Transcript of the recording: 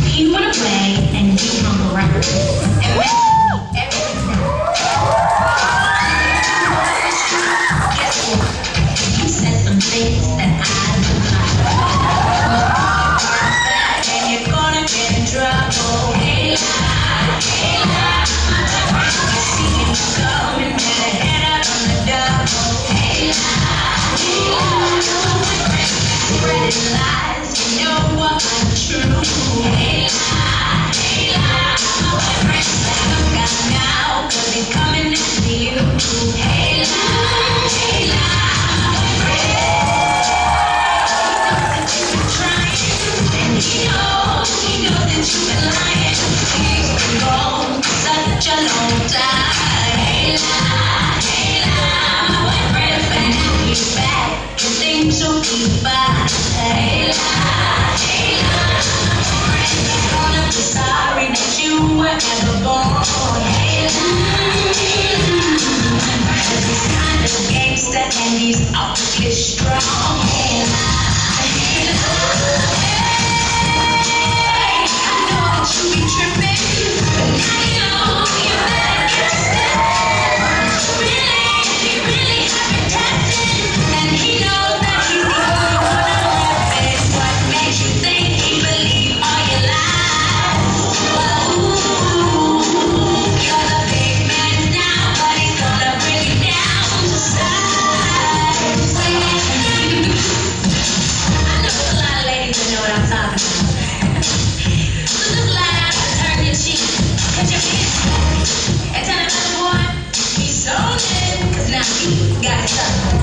He went away and you hung around. And met me every night. Guess what? You said some things that I don't like. And you're gonna get in trouble. Hey, hey, you see him coming, better head out on the double. Hey, spreading lies, you know what I'm true. Hey, look out now, 'cause he's coming after you. Hey, he knows that you've been trying, and he knows that you've been lying. He's been gone such a long time. Hey, my boyfriend, and now he's back, and things will be fine. Hey, he's gonna be sorry that you were ever born. Hey, 'cause he's kind of a gangster and he's awfully strong. Hey, I know that you be tripping, but now you know you better get your step. Really have been tested, and he knows that he's the only one left. It's what makes you think he believed all your lies. You're the big man now, but he's gonna bring you down to size. I know there's a lot of ladies that know what I'm talking about. So just lie down and turn your cheek, put your hands back, and tell another boy he's so lit, 'cause now he got something.